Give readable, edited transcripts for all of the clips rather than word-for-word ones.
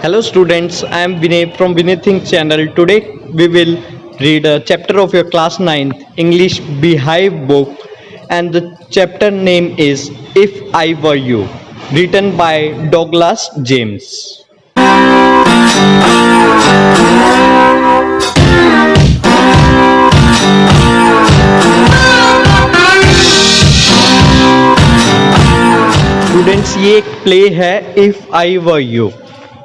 Hello students, I am Vinay from Vinay Think channel. Today we will read a chapter of your class 9th English Beehive book, and the chapter name is If I Were You, written by Douglas James. Students, ये एक play है if I were you.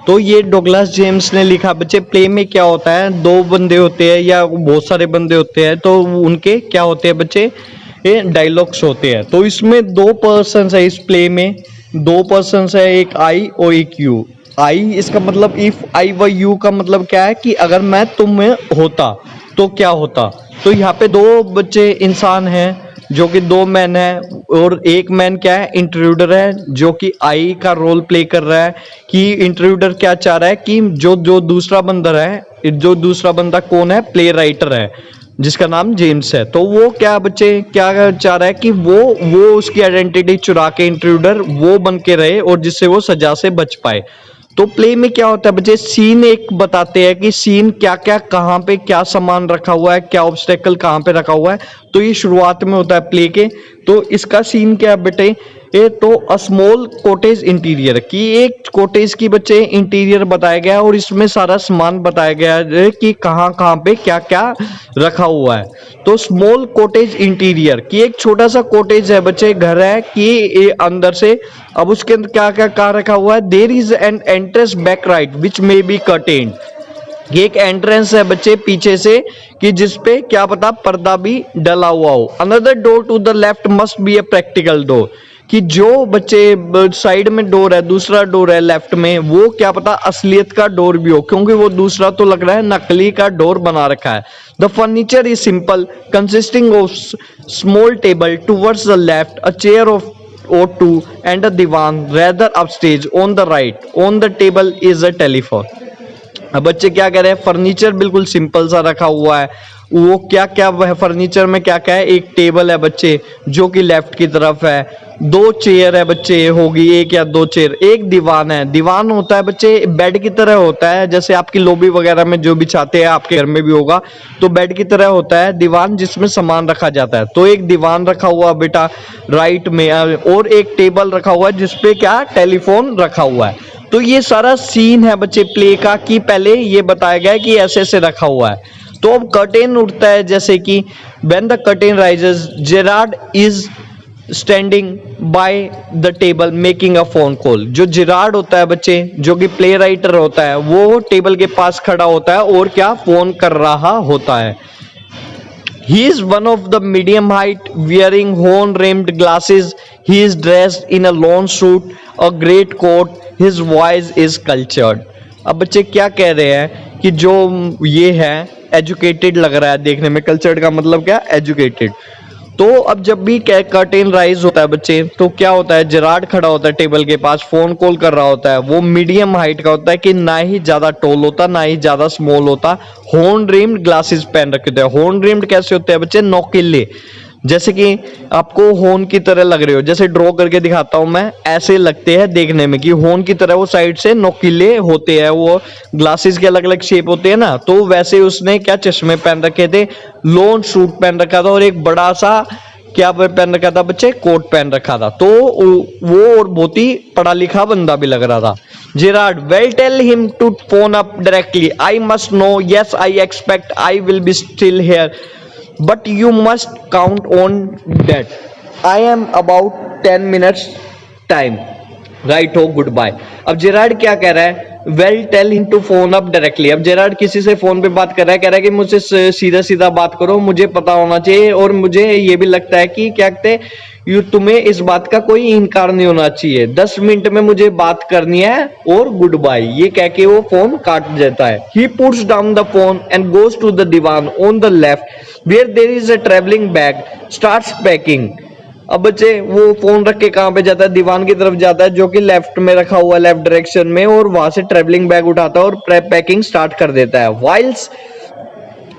तो ये Douglas James ने लिखा। बच्चे, play में क्या होता है, दो बंदे होते हैं या बहुत सारे बंदे होते हैं, तो उनके क्या होते हैं बच्चे, ये डायलॉग्स होते हैं। तो इसमें दो पर्सन्स है, इस प्ले में दो पर्सन्स है, एक आई और एक यू। आई इसका मतलब इफ आई वर यू का मतलब क्या है कि अगर मैं तुम में होता तो क्या होता। तो यहाँ पे दो बच्चे इंसान हैं जो कि दो मैन है, और एक मैन क्या है, इंट्रूडर है, जो कि आई का रोल प्ले कर रहा है कि इंट्रूडर क्या चाह रहा है कि जो जो दूसरा बंदा है, जो दूसरा बंदा कौन है, प्ले राइटर है जिसका नाम जेम्स है। तो वो क्या बच्चे क्या चाह रहा है कि वो उसकी आइडेंटिटी चुरा के इंट्रूडर वो बन के रहे और जिससे वो सजा से बच पाए। तो प्ले में क्या होता है बच्चे, सीन एक बताते हैं कि सीन क्या क्या, कहाँ पे क्या सामान रखा हुआ है, क्या ऑब्स्टेकल कहाँ पे रखा हुआ है। तो ये शुरुआत में होता है प्ले के। तो इसका सीन क्या है बेटे, ये तो अ स्मॉल कॉटेज इंटीरियर की, एक कॉटेज की बच्चे इंटीरियर बताया गया है, और इसमें सारा सामान बताया गया है कि कहाँ कहाँ पे क्या क्या रखा हुआ है। तो स्मॉल कॉटेज इंटीरियर की एक छोटा सा कॉटेज है बच्चे, घर है कि ये अंदर से। अब उसके अंदर क्या क्या कहाँ रखा हुआ है, there is an entrance back right which may be curtained. ये एक एंट्रेंस है बच्चे पीछे से कि जिसपे क्या पता पर्दा भी डला हुआ हो। Another door to the left must be a practical door, कि जो बच्चे साइड में डोर है, दूसरा डोर है लेफ्ट में, वो क्या पता असलियत का डोर भी हो, क्योंकि वो दूसरा तो लग रहा है नकली का डोर बना रखा है। The furniture is simple consisting of small table towards the left, a chair of or two and a divan rather upstage on the right. On the table is a telephone. अब बच्चे क्या कह रहे हैं, furniture बिल्कुल simple सा रखा हुआ है। वो क्या क्या है फर्नीचर में, क्या क्या है, एक टेबल है बच्चे जो कि लेफ्ट की तरफ है, दो चेयर है बच्चे, होगी एक या दो चेयर, एक दीवान है। दीवान होता है बच्चे बेड की तरह होता है, जैसे आपकी लॉबी वगैरह में जो बिछाते हैं, आपके घर में भी होगा, तो बेड की तरह होता है दीवान जिसमें सामान रखा जाता है। तो एक दीवान रखा हुआ बेटा राइट में, और एक टेबल रखा हुआ है जिसपे क्या, टेलीफोन रखा हुआ है। तो ये सारा सीन है बच्चे प्ले का, कि पहले ये बताया गया है कि ऐसे ऐसे रखा हुआ है। तो अब कर्टेन उठता है, जैसे कि when the curtain rises Gerard is standing by the table making a phone call. जो जेरार्ड होता है बच्चे, जो कि प्ले राइटर होता है, वो टेबल के पास खड़ा होता है और क्या, फोन कर रहा होता है। He is one of the medium height, wearing horn-rimmed glasses. He is dressed in a long suit, a great coat. His voice is cultured. अब बच्चे क्या कह रहे हैं कि जो ये है एजुकेटेड लग रहा है देखने में। कल्चर्ड का मतलब क्या, एजुकेटेड। तो अब जब भी कर्टेन राइज होता है बच्चे, तो क्या होता है, जेरार्ड खड़ा होता है टेबल के पास, फोन कॉल कर रहा होता है। वो मीडियम हाइट का होता है, कि ना ही ज्यादा टॉल होता ना ही ज्यादा स्मॉल होता। हॉर्न रिम्ड ग्लासेस पहन रखे होते हैं। हॉर्न रिम्ड कैसे होते हैं बच्चे, नोकीले, जैसे कि आपको हॉर्न की तरह लग रहे हो, जैसे ड्रॉ करके दिखाता हूं मैं, ऐसे लगते हैं देखने में कि हॉर्न की तरह वो साइड से नोकीले होते हैं। वो ग्लासेस के अलग अलग शेप होते हैं ना, तो वैसे उसने क्या चश्मे पहन रखे थे, लॉन्ग सूट पहन रखा था, और एक बड़ा सा क्या पहन रखा था बच्चे, कोट पहन रखा था। तो वो और बहुत ही पढ़ा लिखा बंदा भी लग रहा था। Gerard, well tell him to phone up directly, I must know, yes I expect I will be still here, but you must count on that. I am about 10 minutes time. Right हो, goodbye. अब Gerard क्या कह रहा है, well tell him to phone up directly. अब Gerard किसी से phone पे बात कर रहा है, कह रहा है कि मुझसे सीधा सीधा बात करो, मुझे पता होना चाहिए, और मुझे ये भी लगता है कि क्या कहते हैं, तुम्हें इस बात का कोई इनकार नहीं होना चाहिए। 10 मिनट में मुझे बात करनी है, और गुड बाय, ये कह के वो फोन काट देता है। He puts down the phone and goes to the divan on the left where there is a traveling bag, starts packing. अब बच्चे वो फोन रख के कहां पे जाता है, दीवान की तरफ जाता है, जो कि लेफ्ट में रखा हुआ है, लेफ्ट डायरेक्शन में, और वहां से ट्रेवलिंग बैग उठाता है और पैकिंग स्टार्ट कर देता है। Whilst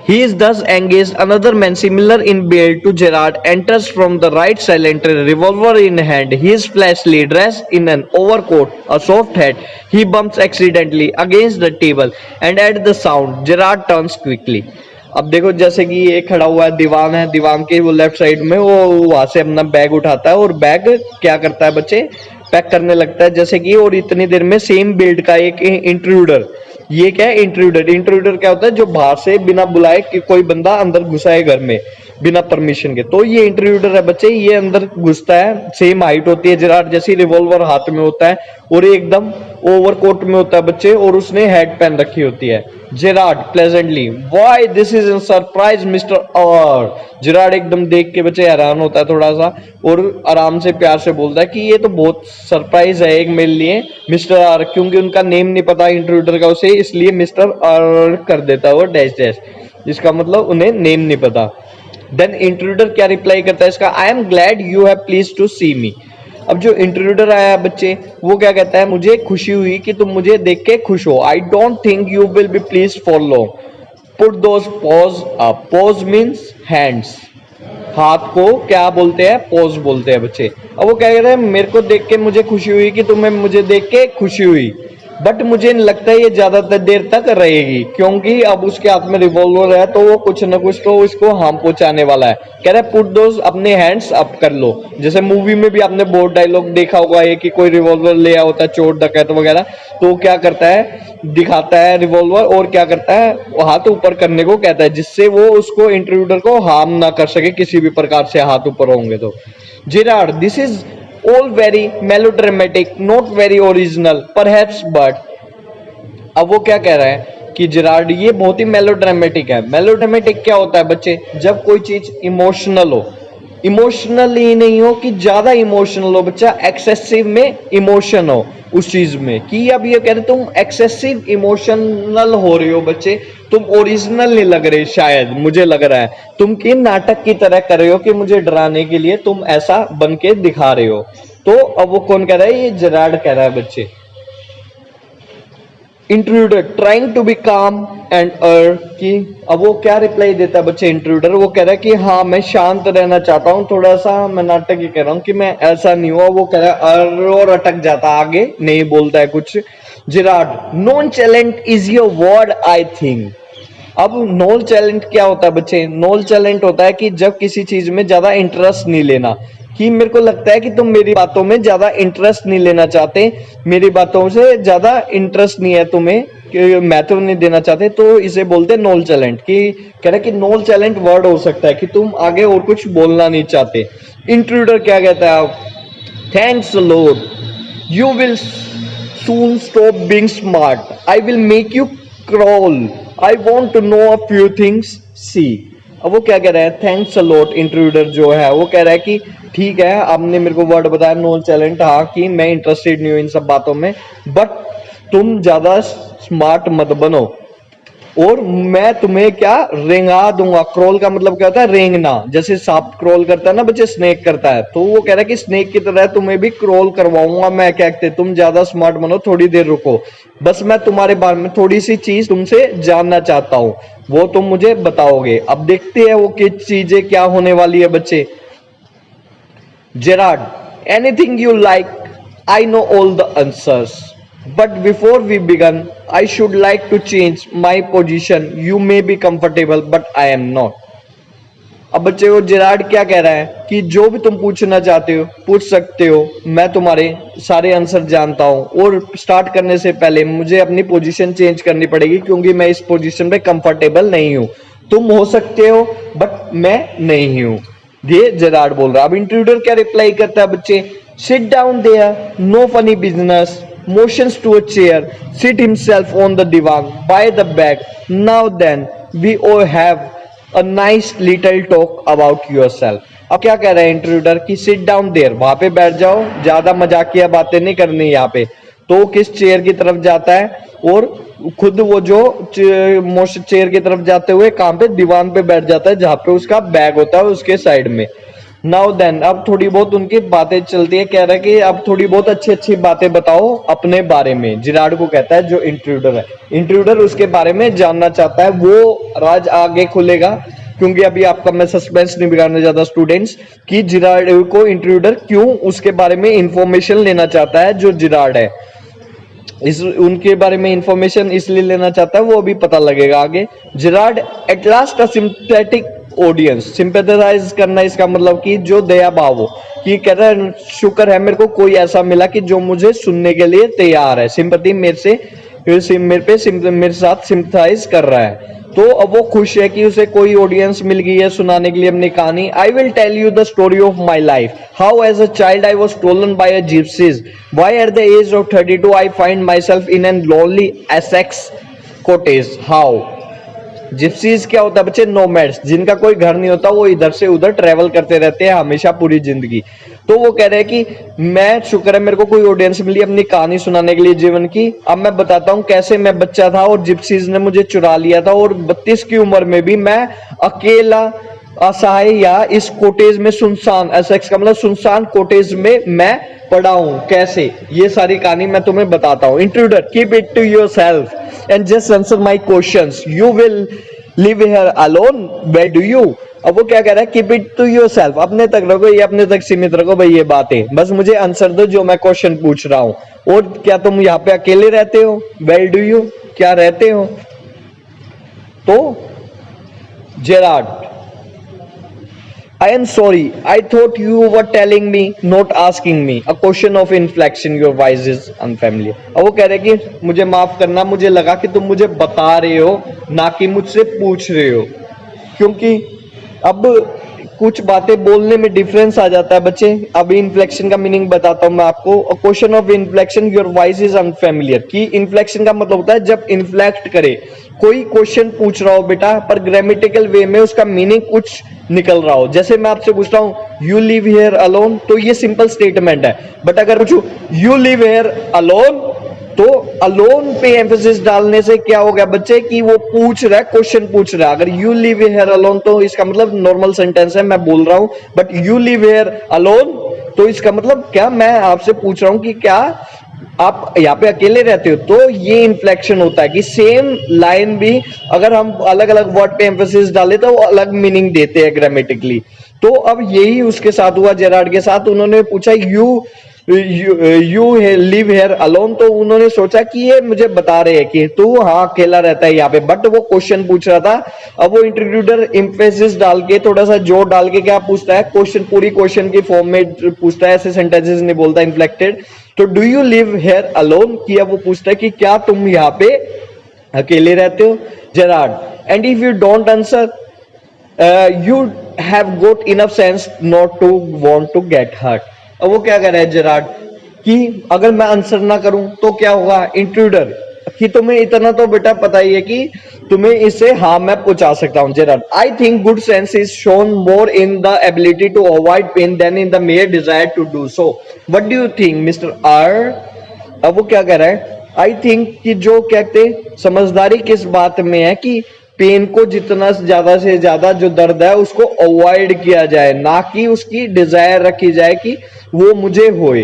He is thus engaged. Another man, similar in build to Gerard, enters from the right silently, revolver in hand, his flashily dressed in an overcoat, a soft hat. He bumps accidentally against the table, and at the sound, Gerard turns quickly. अब देखो जैसे कि ये खड़ा हुआ है, दीवान के वो लेफ्ट साइड में वो वहां से अपना बैग उठाता है और बैग क्या करता है बच्चे, पैक करने लगता है जैसे कि। और इतनी देर में सेम बिल्ड का एक इंट्रूडर, ये क्या है इंट्रूडर, इंट्रूडर क्या होता है जो बाहर से बिना बुलाए कि कोई बंदा अंदर घुसा है घर में बिना परमिशन के, तो ये इंट्रूडर है बच्चे। ये अंदर घुसता है, सेम हाइट होती है जेरार्ड जैसी, रिवॉल्वर हाथ में होता है और एकदम ओवरकोट में होता है बच्चे, और उसने हेड पहन रखी होती है। Gerard pleasantly, why this is a surprise mister R. Gerard एकदम देख के बच्चे हैरान होता है थोड़ा सा, और आराम से प्यार से बोलता है कि ये तो बहुत सरप्राइज है एक मेरे लिए मिस्टर आर, क्योंकि उनका नेम नहीं पता इंट्रूडर का उसे, इसलिए मिस्टर आर कर देता है वो डैश डैश, जिसका मतलब उन्हें नेम नहीं पता। देन इंट्रूडर क्या रिप्लाई करता है इसका, I am glad you have please to see me. अब जो इंट्रूडर आया बच्चे वो क्या कहता है, मुझे खुशी हुई कि तुम मुझे देख के खुश हो। I don't think you will be please for long, put those pause up. Pause means hands, हाथ को क्या बोलते हैं, पॉज बोलते हैं बच्चे। अब वो क्या कह रहे हैं, मेरे को देख के मुझे खुशी हुई कि तुम्हें मुझे देख के खुशी हुई, बट मुझे नहीं लगता ये ज्यादातर देर तक रहेगी, क्योंकि अब उसके हाथ में रिवॉल्वर है तो वो कुछ ना कुछ तो उसको हार्म पहुंचाने वाला है। कह रहा है पुट दोस, अपने हैंड्स अप कर लो। जैसे मूवी में भी आपने बहुत डायलॉग देखा होगा ये कि कोई रिवॉल्वर ले आया होता है चोर डकैत वगैरह, तो क्या करता है, दिखाता है रिवॉल्वर और क्या करता है, हाथ ऊपर करने को कहता है, जिससे वो उसको इंट्रूडर को हार्म ना कर सके किसी भी प्रकार से, हाथ ऊपर होंगे तो। Gerard, this is all very melodramatic, not very original perhaps, but अब वो क्या कह रहा है कि जेरार्ड ये बहुत ही मेलोड्रामेटिक है। मेलोड्रामेटिक क्या होता है बच्चे, जब कोई चीज इमोशनल हो, इमोशनल ही नहीं हो कि ज्यादा इमोशनल हो बच्चा, एक्सेसिव में इमोशन हो उस चीज में, कि अब ये कह रहे तुम एक्सेसिव इमोशनल हो रहे हो बच्चे, तुम ओरिजिनल नहीं लग रहे, शायद मुझे लग रहा है तुम कि नाटक की तरह कर रहे हो कि मुझे डराने के लिए तुम ऐसा बन के दिखा रहे हो। तो अब वो कौन कह रहा है, ये जेरार्ड कह रहा है बच्चे। इंट्रूडर ट्राइंग टू बी काम एंड कि अब वो क्या रिप्लाई देता है बच्चे इंट्रूडर, वो कह रहा है कि हाँ मैं शांत रहना चाहता हूँ, थोड़ा सा मैं नाटक ही कह रहा हूँ कि मैं ऐसा नहीं हुआ। वो कह रहा है और अटक जाता, आगे नहीं बोलता है कुछ। Gerard, nonchalant is your word I think. अब नॉन चैलेंट क्या होता है बच्चे, नॉन चैलेंट होता है कि जब किसी चीज में ज्यादा इंटरेस्ट नहीं लेना, कि मेरे को लगता है कि तुम मेरी बातों में ज्यादा इंटरेस्ट नहीं लेना चाहते, मेरी बातों से ज्यादा इंटरेस्ट नहीं है तुम्हें, कि महत्व नहीं देना चाहते, तो इसे बोलते हैं नॉन चैलेंट। कि कह रहे कि नॉन चैलेंट वर्ड हो सकता है कि तुम आगे और कुछ बोलना नहीं चाहते। इंट्रूडर क्या कहता है, thanks lord, you will soon stop being smart, I will make you crawl, I want to know a few things see. अब वो क्या कह रहा है, थैंक्स अ लॉट। इंट्रूडर जो है वो कह रहा है कि ठीक है आपने मेरे को वर्ड बताया नॉन चैलेंट, हाँ कि मैं इंटरेस्टेड नहीं हूँ इन सब बातों में, बट तुम ज्यादा स्मार्ट मत बनो और मैं तुम्हें क्या रेंगा दूंगा। क्रोल का मतलब क्या होता है, रेंगना, जैसे सांप क्रोल करता है ना बच्चे, स्नेक करता है, तो वो कह रहा है कि स्नेक की तरह तुम्हें भी क्रोल करवाऊंगा मैं। क्या कहते, तुम ज्यादा स्मार्ट बनो, थोड़ी देर रुको, बस मैं तुम्हारे बारे में थोड़ी सी चीज तुमसे जानना चाहता हूँ, वो तुम मुझे बताओगे। अब देखते हैं वो किस चीजें क्या होने वाली है बच्चे। Gerard, anything you like, I know all the answers, but before we begin I should like to change my position, you may be comfortable but I am not। अब बच्चे को जेरार्ड क्या कह रहा है कि जो भी तुम पूछना चाहते हो पूछ सकते हो, मैं तुम्हारे सारे आंसर जानता हूं, और स्टार्ट करने से पहले मुझे अपनी पोजीशन चेंज करनी पड़ेगी क्योंकि मैं इस पोजीशन पे कंफर्टेबल नहीं हूं। तुम हो सकते हो बट मैं नहीं हूं, ये जेरार्ड बोल रहा है। अब इंट्रूडर क्या रिप्लाई करता है बच्चे, sit down there, no funny business, motions to a chair, sit himself on the divan by the bed, now then we all have a nice little talk about yourself। अब क्या कह रहा है intruder कि seat down there, वहां पे बैठ जाओ, ज्यादा मजाकिया बातें नहीं करनी यहाँ पे। तो किस चेयर की तरफ जाता है और खुद वो जो चेयर की तरफ जाते हुए कहां पे, दीवान पे बैठ जाता है जहां पे उसका बैग होता है उसके साइड में। नाउ देन, अब थोड़ी बहुत उनकी बातें चलती है, कह रहा है कि अब थोड़ी बहुत अच्छी अच्छी बातें बताओ अपने बारे में। जिराड को कहता है, जो इंट्रूडर है, इंट्रूडर उसके बारे में जानना चाहता है। वो राज आगे खुलेगा, क्योंकि अभी आपका मैं सस्पेंस नहीं बिगाड़ना चाहता स्टूडेंट्स, कि जिराड को इंट्रूडर क्यों उसके बारे में इंफॉर्मेशन लेना चाहता है। जो जिराड है, इस उनके बारे में इंफॉर्मेशन इसलिए लेना चाहता है, वो अभी पता लगेगा आगे। Gerard at last a sympathetic audience, sympathise करना इसका मतलब कि जो दया भाव हो, कि कह रहा है शुक्र है मेरे को कोई ऐसा मिला कि जो मुझे सुनने के लिए तैयार है, सिंपैथी मेरे साथ सिंपैथाइज कर रहा है। तो अब वो खुश है कि उसे कोई ऑडियंस मिल गई है सुनाने के लिए अपनी कहानी। I will tell you the story of my life, how as a child I was stolen by a gypsies, why at the age of 32 I find myself in an lonely Essex cottage. How gypsies क्या होता है बच्चे? Nomads, जिनका कोई घर नहीं होता, वो इधर से उधर ट्रेवल करते रहते हैं हमेशा पूरी जिंदगी। तो वो कह रहे हैं कि मैं शुक्र है मेरे को कोई ऑडियंस मिली अपनी कहानी सुनाने के लिए जीवन की। अब मैं बताता हूँ कैसे मैं बच्चा था और जिप्सीज ने मुझे चुरा लिया था, और 32 की उम्र में भी मैं अकेला असहाय या इस कोटेज में सुनसान, एसेक्स का मतलब सुनसान कोटेज में मैं पड़ा हूं। कैसे, ये सारी कहानी मैं तुम्हें बताता हूं। Intruder, keep it to yourself and just answer my questions, you will live here alone, where do you. अब वो क्या कह रहा है? कीप इट टू योरसेल्फ, अपने तक रखो, ये अपने तक सीमित रखो भाई ये बातें, बस मुझे आंसर दो जो मैं क्वेश्चन पूछ रहा हूं। और क्या तुम यहाँ पे अकेले रहते हो? वेयर डू यू, क्या रहते हो? तो Gerrard, I am sorry. I thought you were telling me, not asking me. A question of inflection. Your voice is unfamiliar. अब वो कह रहे कि मुझे माफ करना, मुझे लगा कि तुम मुझे बता रहे हो, ना कि मुझसे पूछ रहे हो, क्योंकि अब कुछ बातें बोलने में डिफरेंस आ जाता है बच्चे। अभी इन्फ्लेक्शन का मीनिंग बताता हूं मैं आपको। Question of inflection, your voice is unfamiliar. कि इन्फ्लेक्शन का मतलब होता है जब इन्फ्लेक्ट करे, कोई क्वेश्चन पूछ रहा हो बेटा, पर ग्रामेटिकल वे में उसका मीनिंग कुछ निकल रहा हो। जैसे मैं आपसे पूछता हूं यू लिव हियर अलोन, तो ये सिंपल स्टेटमेंट है। बट अगर पूछूं यू लिव हियर अलोन, तो अलोन पे एम्फेसिस डालने से क्या हो गया बच्चे कि वो पूछ रहा है, क्वेश्चन पूछ रहा है। अगर यू लिव हियर अलोन तो इसका मतलब नॉर्मल सेंटेंस है, मैं बोल रहा हूं। But you live here alone तो इसका मतलब क्या, मैं आपसे पूछ रहा हूं कि क्या आप यहाँ पे अकेले रहते हो। तो ये इन्फ्लेक्शन होता है कि सेम लाइन भी अगर हम अलग अलग वर्ड पे एम्फेसिस डाले तो वो अलग मीनिंग देते हैं ग्रामेटिकली। तो अब यही उसके साथ हुआ जेराड के साथ। उन्होंने पूछा यू लिव हेयर अलोन, तो उन्होंने सोचा कि ये मुझे बता रहे हैं कि तू हाँ अकेला रहता है यहाँ पे, बट वो क्वेश्चन पूछ रहा था। अब वो इंट्रोड्यूसर एम्फेसिस डाल के, थोड़ा सा जोर डाल के क्या पूछता है, क्वेश्चन पूरी क्वेश्चन की फॉर्म में पूछता है, ऐसे सेंटेंसेस नहीं बोलता इन्फ्लेक्टेड। तो do you live here alone किया, वो पूछता है कि क्या तुम यहाँ पे अकेले रहते हो Gerard. And if you don't answer you have got enough sense not to want to get hurt. अब वो क्या कह रहा है जेराड कि अगर मैं आंसर ना करूं तो क्या होगा। इंट्रूडर, कि तुम्हें इतना तो बेटा पता ही है कि तुम्हें इससे हाँ मैं पहुंचा सकता हूं। Gerard, I think good sense is shown more in the ability to avoid pain than in the mere desire to do so. What do you think mister R. अब वो क्या कह रहा है, आई थिंक कि जो कहते समझदारी किस बात में है कि पेन को जितना ज्यादा से ज्यादा जो दर्द है उसको अवॉइड किया जाए, ना कि उसकी डिजायर रखी जाए कि वो मुझे होए।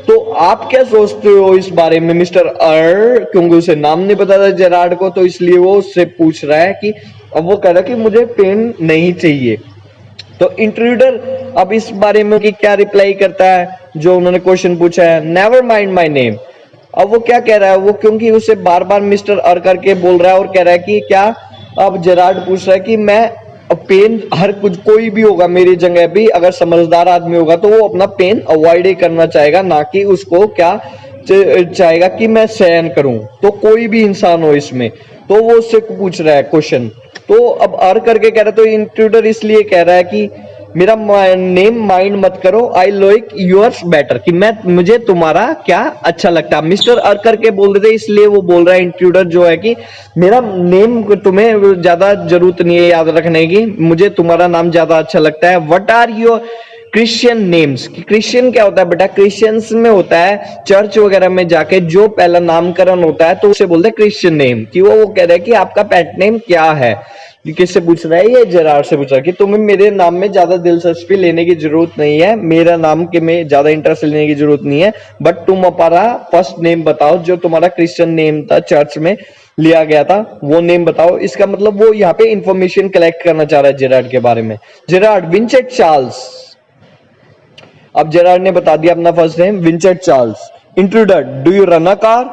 तो आप क्या सोचते हो इस बारे में मिस्टर अर, क्योंकि उसे नाम नहीं पता था जेराड को, तो इसलिए वो उससे पूछ रहा है कि अब वो कह रहा है कि मुझे पेन नहीं चाहिए। तो इंट्रूडर अब इस बारे में कि क्या रिप्लाई करता है जो उन्होंने क्वेश्चन पूछा है, नेवर माइंड माई नेम। अब वो क्या कह रहा है, वो क्योंकि उसे बार बार मिस्टर अर करके बोल रहा है और कह रहा है कि क्या, अब जेराड पूछ रहा है कि मैं पेन, हर कुछ कोई भी होगा मेरी जगह भी अगर समझदार आदमी होगा तो वो अपना पेन अवॉइड ही करना चाहेगा, ना कि उसको क्या चाहेगा कि मैं सहन करूं। तो कोई भी इंसान हो इसमें, तो वो उससे पूछ रहा है क्वेश्चन। तो अब अर करके कह रहा है, तो इंट्रूडर इसलिए कह रहा है कि मेरा नेम माइंड मत करो, आई लाइक योर्स बेटर, कि मैं मुझे तुम्हारा क्या अच्छा लगता है। मिस्टर अर करके बोल रहे थे इसलिए वो बोल रहा है इंट्रूडर जो है कि मेरा नेम तुम्हें ज्यादा जरूरत नहीं है याद रखने की, मुझे तुम्हारा नाम ज्यादा अच्छा लगता है। What are your Christian names. Christian क्या होता है बेटा? क्रिश्चियंस में होता है चर्च वगैरह में जाके जो पहला नामकरण होता है तो उसे बोलते हैं क्रिश्चियन नेम। कि वो कह रहा है कि आपका पेट नेम क्या है। किससे पूछ रहा है? ये जेरार्ड से पूछ रहा है कि तुम्हें मेरे नाम में ज्यादा दिलचस्पी लेने की जरूरत नहीं है, मेरा नाम के में ज्यादा इंटरेस्ट लेने की जरूरत नहीं है, बट तुम अपना फर्स्ट नेम बताओ जो तुम्हारा क्रिश्चियन नेम था, चर्च में लिया गया था, वो नेम बताओ। इसका मतलब वो यहाँ पे इंफॉर्मेशन कलेक्ट करना चाह रहा है जेरार्ड के बारे में। Gerard, Vinchet Charles. अब जेरार्ड ने बता दिया अपना first name, Vinchet Charles. Intruder, do you run a car?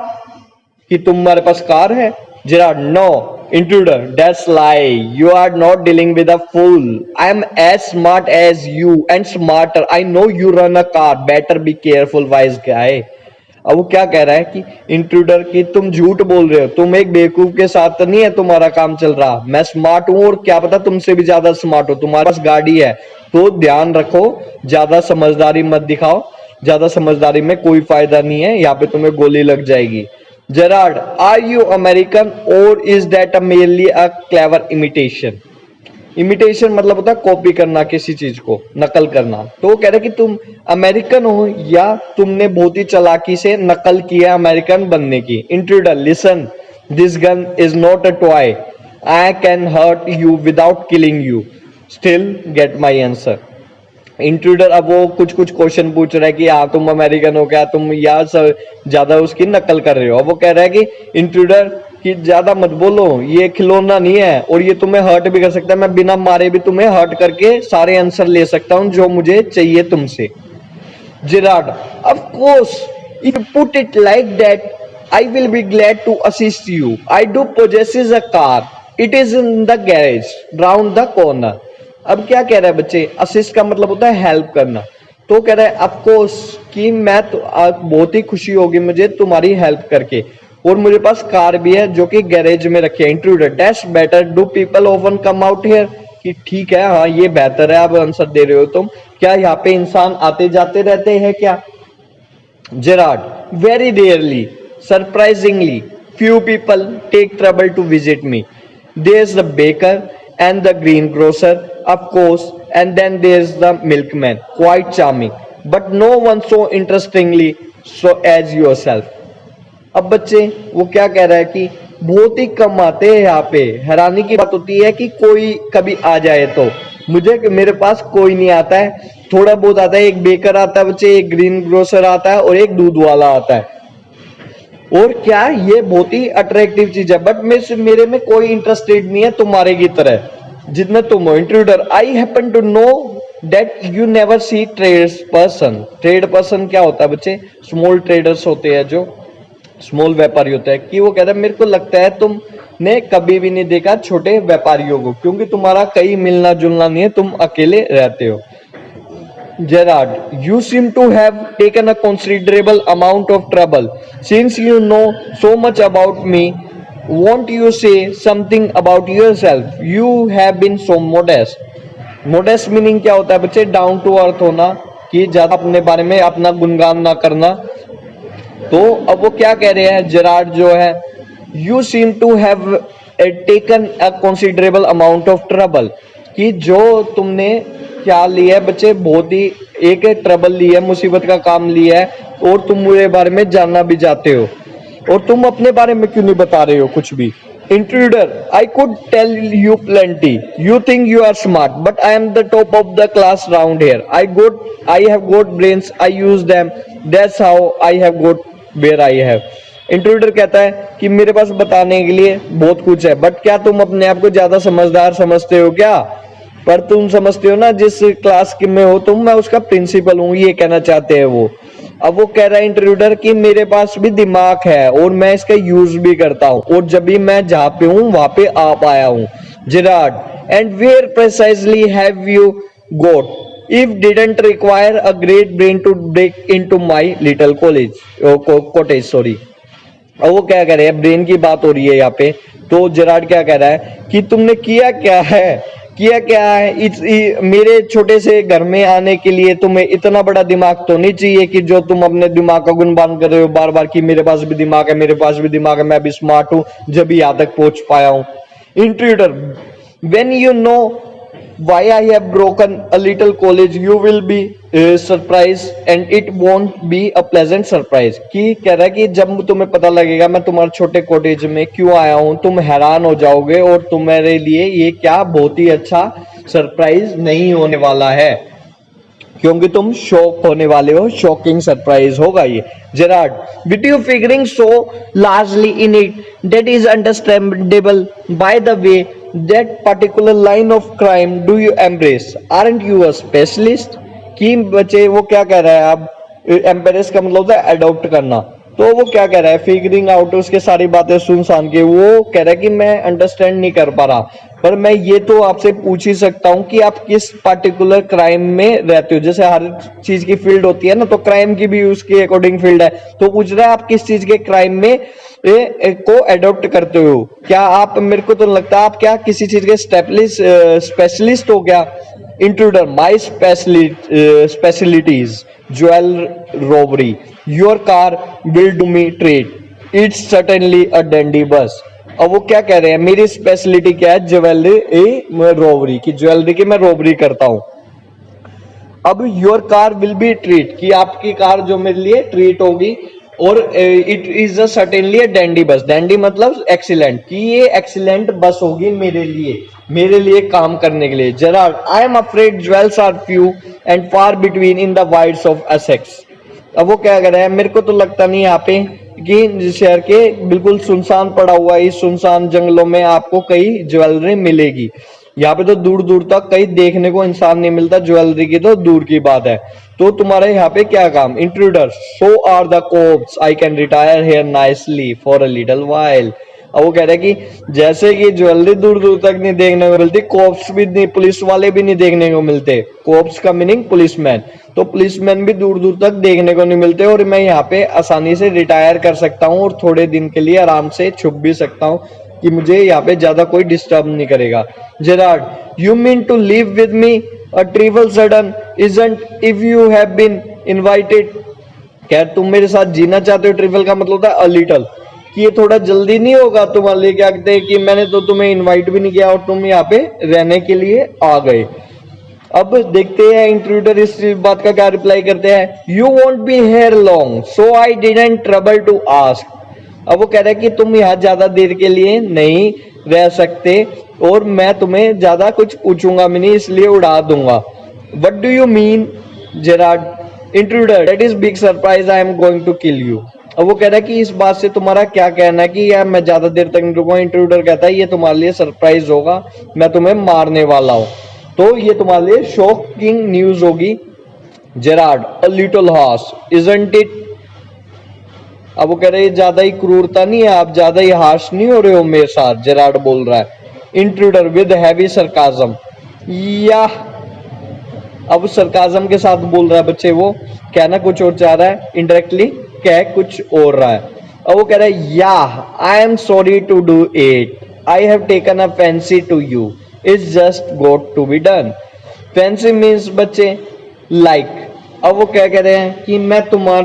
कि तुम्हारे पास कार है? Gerard, no. Intruder, that's lie. You are not dealing with a fool. I am as smart as you and smarter. I know you run a car. Better be careful, wise guy. अब वो क्या कह रहा है कि intruder की तुम झूठ बोल रहे हो, तुम एक बेवकूफ के साथ तो नहीं है तुम्हारा काम चल रहा। मैं स्मार्ट हूं और क्या पता तुमसे भी ज्यादा स्मार्ट हो, तुम्हारे पास गाड़ी है। तो ध्यान रखो, ज्यादा समझदारी मत दिखाओ, ज्यादा समझदारी में कोई फायदा नहीं है, यहाँ पे तुम्हें गोली लग जाएगी। जेरार्ड, आर यू अमेरिकन और is that merely a clever imitation? Imitation मतलब होता है कॉपी करना, किसी चीज को नकल करना। तो वो कह रहे कि तुम अमेरिकन हो या तुमने बहुत ही चालाकी से नकल किया अमेरिकन बनने की। Intruder, listen, this gun is not a toy, I can hurt you without killing you, still get my answer. Intruder अब वो कुछ क्वेश्चन पूछ रहा है कि हाँ तुम अमेरिकन हो क्या, तुम यार सब ज्यादा उसकी नकल कर रहे हो। अब वो कह रहा है कि इंट्रूडर कि ज्यादा मत बोलो, ये खिलौना नहीं है और ये तुम्हें हर्ट भी कर सकता है, मैं बिना मारे भी तुम्हें हर्ट करके सारे आंसर ले सकता हूं जो मुझे चाहिए तुमसे। Gerard, of course, if you put it like that I will be glad to assist you. I do possesses a car, it is in the garage round the corner. अब क्या कह रहा है बच्चे? असिस्ट का मतलब होता है हेल्प करना। तो कह रहा है ऑफ कोर्स कि मैं तो बहुत ही खुशी होगी मुझे तुम्हारी हेल्प करके, और मेरे पास कार भी है जो कि गैरेज में रखी है। Intruder, that's better, do people often come out here? कि ठीक है, हाँ ये बेहतर है, आप आंसर दे रहे हो तुम, क्या यहाँ पे इंसान आते जाते रहते हैं क्या? Gerard, very rarely, surprisingly few people take trouble to visit me. There's the baker and the greengrocer, of course, and then there's the milkman, quite charming, but no one so interestingly so as yourself. अब बच्चे वो क्या कह रहा है कि बहुत ही कम आते हैं यहाँ पे। हैरानी की बात होती है कि कोई कभी आ जाए तो, मुझे मेरे पास कोई नहीं आता है, थोड़ा बहुत आता है, एक बेकर आता है बच्चे, एक ग्रीन ग्रोसर आता है और एक दूध वाला आता है। और क्या ये बहुत ही अट्रैक्टिव चीज है, बट मेरे में कोई इंटरेस्टेड नहीं है तुम्हारे की तरह जितना तुम हो। Intruder, I happen to know that you never see trades person. Trade person क्या होता है बच्चे? स्मॉल ट्रेडर्स होते हैं, जो स्मॉल व्यापारी होता है। कि वो कहता है मेरे को लगता है तुमने कभी भी नहीं देखा छोटे व्यापारियों को, क्योंकि तुम्हारा कहीं मिलना जुलना नहीं है, तुम अकेले रहते हो। Gerard, you seem to have taken a considerable amount of trouble. Since you know so much about me, won't you say something about yourself? You have been so modest. Modest meaning क्या होता है बच्चे? Down to earth होना, कि ज्यादा अपने बारे में अपना गुणगान ना करना। तो अब वो क्या कह रहे हैं जेरार्ड जो है, You seem to have taken a considerable amount of trouble, कि जो तुमने क्या लिया है बच्चे, बहुत ही एक ट्रबल लिया है, मुसीबत का काम लिया है, और तुम मेरे बारे में जानना भी चाहते हो, और तुम अपने बारे में क्यों नहीं बता रहे हो कुछ भी? Intruder, I could tell you plenty, you think you are smart, but I am the top of the class round here. I have got brains, I use them, that's how I have got where I have. Intruder कहता है कि मेरे पास बताने के लिए बहुत कुछ है, बट क्या तुम अपने आप को ज्यादा समझदार समझते हो क्या? पर तुम समझते हो ना जिस क्लास के में हो तुम, मैं उसका प्रिंसिपल हूँ, ये कहना चाहते हैं वो। अब वो कह रहा है इंट्रूडर कि मेरे पास भी दिमाग है और मैं इसका यूज भी करता हूँ, और जब भी मैं जहाँ पे हूँ वहां पे आ पाया हूँ। Gerard, and where precisely have you got if didn't require a great brain to break into my little cottage, sorry. अब वो क्या कह रहे हैं, ब्रेन की बात हो रही है यहाँ पे। तो जेरार्ड क्या कह रहा है कि तुमने किया क्या है मेरे छोटे से घर में आने के लिए तुम्हें इतना बड़ा दिमाग तो नहीं चाहिए कि जो तुम अपने दिमाग का गुणगान कर रहे हो बार बार कि मेरे पास भी दिमाग है, मेरे पास भी दिमाग है, मैं भी स्मार्ट हूं, जब भी यहां तक पहुंच पाया हूं। Intruder, when you know why I have broken a little college, you will be surprised and it won't be a pleasant surprise। कि कह रहा है कि जब तुम्हें पता लगेगा मैं तुम्हारे छोटे कॉटेज में क्यों आया हूं, तुम हैरान हो जाओगे और तुम्हारे लिए ये क्या बहुत ही अच्छा सरप्राइज नहीं होने वाला है, क्योंकि तुम शॉक होने वाले हो, शॉकिंग सरप्राइज होगा ये। Gerard, with you figuring so largely in it that is understandable by the way that particular line of crime do you embrace, aren't you a specialist. कि बच्चे वो क्या कह रहा है, अब एम्ब्रेस का मतलब होता है अडॉप्ट करना, तो वो क्या कह रहा है, फिगरिंग आउट उसके सारी बातें सुन सान के वो कह रहा है कि मैं अंडरस्टैंड नहीं कर पा रहा, पर मैं ये तो आपसे पूछ ही सकता हूँ कि आप किस पर्टिकुलर क्राइम में रहते हो। जैसे हर चीज की फील्ड होती है ना, तो क्राइम की भी उसके अकॉर्डिंग फील्ड है, तो पूछ रहा है आप किस चीज के क्राइम में को एडॉप्ट करते हो। क्या आप, मेरे को तो लगता है आप क्या किसी चीज के स्पेशलिस्ट हो क्या। Intruder, my specialities jewel robbery, your car will do me trade, it's certainly a dandy बस। अब वो क्या कह रहे हैं, मेरी स्पेशलिटी क्या है, ज्वेलरी रॉबरी की, ज्वेलरी की मैं रॉबरी करता हूं। अब your car will be treat, कि आपकी कार जो मेरे लिए ट्रीट होगी, और it is a certainly a dandy बस, डैंडी मतलब एक्सीलेंट, कि ये एक्सीलेंट बस होगी मेरे लिए काम करने के लिए। Gerard, I am afraid jewels are few and far between in the wilds of Essex. अब वो क्या कर रहा है, मेरे को तो लगता नहीं यहाँ पे कि शहर के बिल्कुल सुनसान पड़ा हुआ इस सुनसान जंगलों में आपको कई ज्वेलरी मिलेगी। यहाँ पे तो दूर दूर तक कहीं देखने को इंसान नहीं मिलता, ज्वेलरी की तो दूर की बात है। तो तुम्हारे यहाँ पे क्या काम। Intruder, so are the cops, I can retire here nicely for a little while. अब वो कह रहे हैं कि जैसे कि ज्वेलरी दूर दूर तक नहीं देखने को मिलती, कोप्स भी नहीं, पुलिस वाले भी नहीं देखने को मिलते। कोप्स का मीनिंग पुलिसमैन, तो पुलिसमैन भी दूर दूर तक देखने को नहीं मिलते, और मैं यहाँ पे आसानी से रिटायर कर सकता हूँ और थोड़े दिन के लिए आराम से छुप भी सकता हूँ कि मुझे यहाँ पे ज्यादा कोई डिस्टर्ब नहीं करेगा। Gerard, you mean to live with me a trivial sudden isn't if you have been invited. क्या तुम मेरे साथ जीना चाहते हो, ट्रिवल का मतलब होता है अ लिटल, कि ये थोड़ा जल्दी नहीं होगा तुम्हारे लिए, क्या कहते हैं कि मैंने तो तुम्हें इनवाइट भी नहीं किया और तुम यहाँ पे रहने के लिए आ गए। अब देखते हैं इंट्रूडर इस बात का क्या रिप्लाई करते हैं। You won't be here long so I didn't trouble to ask. अब वो कह रहे हैं कि तुम यहाँ ज्यादा देर के लिए नहीं रह सकते और मैं तुम्हें ज्यादा कुछ पूछूंगा भी नहीं, इसलिए उड़ा दूंगा। What do you mean Gerard. Intruder, that is big surprise, I am going to kill you. अब वो कह रहा है कि इस बात से तुम्हारा क्या कहना है कि यार मैं ज्यादा देर तक नहीं रुकूंगा। इंट्रूडर कहता है ये तुम्हारे लिए सरप्राइज होगा, मैं तुम्हें मारने वाला हूं, तो ये तुम्हारे लिए शॉकिंग न्यूज होगी। Gerard, a little harsh isn't it. अब वो कह रहे हैं ज्यादा ही क्रूरता नहीं है, आप ज्यादा ही हार्श नहीं हो रहे हो मेरे साथ, जेरार्ड बोल रहा है। इंट्रूडर विद हैवी सरकाजम, या अब सरकाजम के साथ बोल रहा है बच्चे, वो कहना कुछ और चाह रहा है, इनडायरेक्टली कह कुछ और रहा है। अब वो कह रहा है या I am sorry to do it, I have taken a fancy to you, it's just got to be done. Fancy means बच्चे लाइक। अब वो क्या कह रहे हैं कि मैं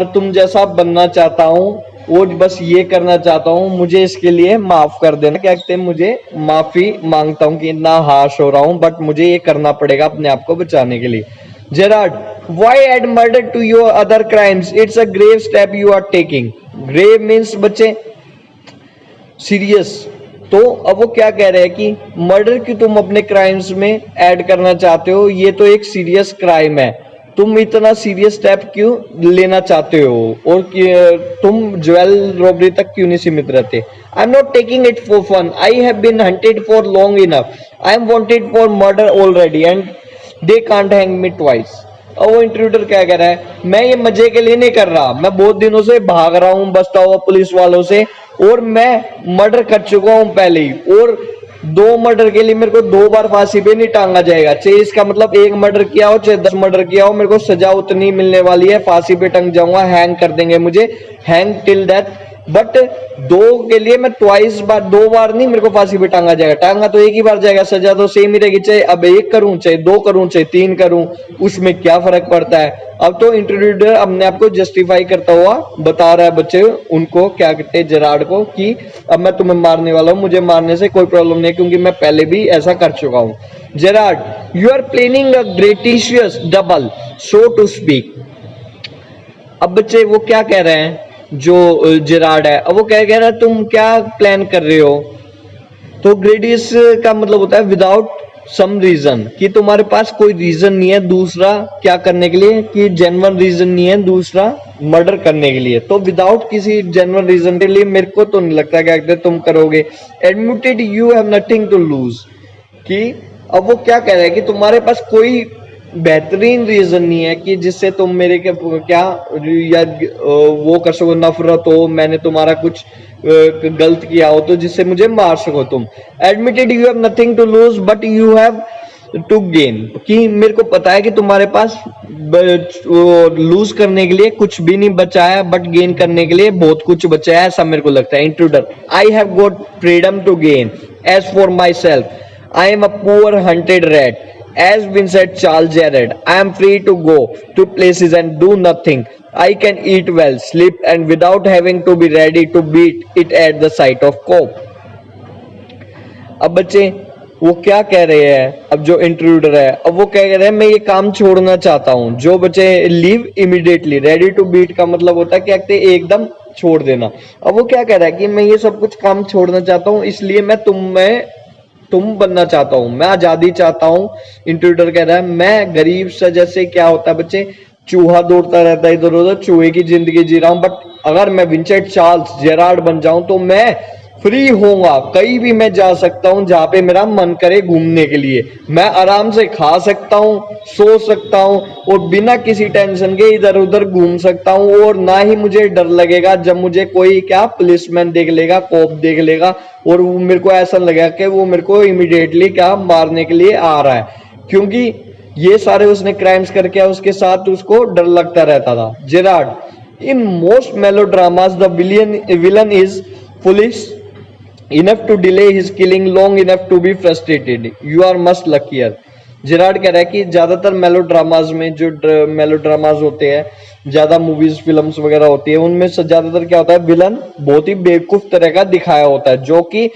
तुम जैसा बनना चाहता हूँ और बस ये करना चाहता हूँ, मुझे इसके लिए माफ कर देना। क्या कहते हैं, मुझे माफी मांगता हूँ कि इतना हार्श हो रहा हूँ, बट मुझे ये करना पड़ेगा अपने आप को बचाने के लिए। Gerard, why add murder to your other crimes? It's a grave step you are taking. Grave means बच्चे सीरियस। तो अब वो क्या कह रहे हैं कि मर्डर की तुम अपने क्राइम्स में ऐड करना चाहते हो, ये तो एक सीरियस क्राइम है, तुम इतना सीरियस स्टेप क्यों लेना चाहते हो, और तुम ज्वेल रॉबरी तक क्यों नहीं सीमित रहते। I am not taking it for fun, I have been hunted for long enough, I am wanted for murder already and they can't hang me twice. और वो इंट्रूडर क्या कह रहा है, मैं ये मजे के लिए नहीं कर रहा, मैं बहुत दिनों से भाग रहा हूं बचता हुआ पुलिस वालों से, और मैं मर्डर कर चुका हूं पहले ही, और 2 मर्डर के लिए मेरे को 2 बार फांसी पे नहीं टांगा जाएगा। चाहे इसका मतलब 1 मर्डर किया हो चाहे 10 मर्डर किया हो, मेरे को सजा उतनी मिलने वाली है, फांसी पे टंग जाऊंगा, हैंग कर देंगे मुझे, हैंग टिल डेथ। बट 2 के लिए मैं 2 बार नहीं, मेरे को फांसी पे टांगा जाएगा, टांगा तो 1 ही बार जाएगा, सजा तो सेम ही रहेगी, चाहे अब 1 करूं चाहे 2 करूं चाहे 3 करूं, उसमें क्या फर्क पड़ता है। अब तो इंट्रोड्यूसर अपने आप को जस्टिफाई करता हुआ बता रहा है बच्चे उनको, क्या कहते हैं जेरार्ड को, कि अब मैं तुम्हें मारने वाला हूं, मुझे मारने से कोई प्रॉब्लम नहीं, क्योंकि मैं पहले भी ऐसा कर चुका हूं। Gerard you are planning a gratuitous double so to speak. अब बच्चे वो क्या कह रहे हैं, जो जेरार्ड है, अब वो क्या कह रहा है, तुम क्या प्लान कर रहे हो। तो ग्रेडियस का मतलब होता है विदाउट सम रीजन, कि तुम्हारे पास कोई रीजन नहीं है दूसरा क्या करने के लिए, कि जेन्युइन रीजन नहीं है दूसरा मर्डर करने के लिए। तो विदाउट किसी जेन्युइन रीजन के लिए मेरे को तो नहीं लगता कि तुम करोगे। Admitted you have nothing to lose, कि अब वो क्या कह रहा है कि तुम्हारे पास कोई बेहतरीन रीजन नहीं है कि जिससे तुम मेरे के क्या या वो कर सको, नफरत हो, मैंने तुम्हारा कुछ गलत किया हो तो जिससे मुझे मार सको तुम। Admitted you have nothing to lose but you have to gain, कि मेरे को पता है कि तुम्हारे पास लूज करने के लिए कुछ भी नहीं बचा है बट गेन करने के लिए बहुत कुछ बचा है, ऐसा मेरे को लगता है। Intruder I have got freedom to gain, as for myself I am a poor hunted rat, as Vincent Charles Gerard, I am free to go to places and do nothing. I can eat well, sleep and without having to be ready to beat it at the sight of cop. अब बच्चे वो क्या कह रहे हैं, अब जो intruder है अब वो क्या कह रहे हैं, मैं ये काम छोड़ना चाहता हूँ। जो बच्चे leave immediately, ready to beat का मतलब होता है क्या, एकदम छोड़ देना। अब वो क्या कह रहा है कि मैं ये सब कुछ काम छोड़ना चाहता हूँ, इसलिए मैं तुम बनना चाहता हूं, मैं आजादी चाहता हूं। इंट्रूडर कह रहा है मैं गरीब सा, जैसे क्या होता है बच्चे, चूहा दौड़ता रहता है इधर उधर, चूहे की जिंदगी जी रहा हूं, बट अगर मैं विंसेंट चार्ल्स जेरार्ड बन जाऊं तो मैं फ्री होऊंगा, कहीं भी मैं जा सकता हूं जहां पे मेरा मन करे घूमने के लिए, मैं आराम से खा सकता हूं, सो सकता हूं और बिना किसी टेंशन के इधर उधर घूम सकता हूं, और ना ही मुझे डर लगेगा जब मुझे कोई क्या पुलिसमैन देख लेगा, कॉप देख लेगा और वो मेरे को ऐसा लगेगा कि वो मेरे को इमीडिएटली क्या मारने के लिए आ रहा है, क्योंकि ये सारे उसने क्राइम्स करके उसके साथ उसको डर लगता रहता था। Gerard in most melodramas the villain is foolish enough to delay his killing long enough to be frustrated. You are much luckier. Gerard कह रहा है कि ज्यादातर मेलोड्रामाज में, जो मेलोड्रामाज होते हैं, ज्यादा मूवीज फिल्म्स वगैरह होती है, उनमें से ज्यादातर क्या होता है, विलन बहुत ही बेवकूफ तरह का दिखाया होता है, जो कि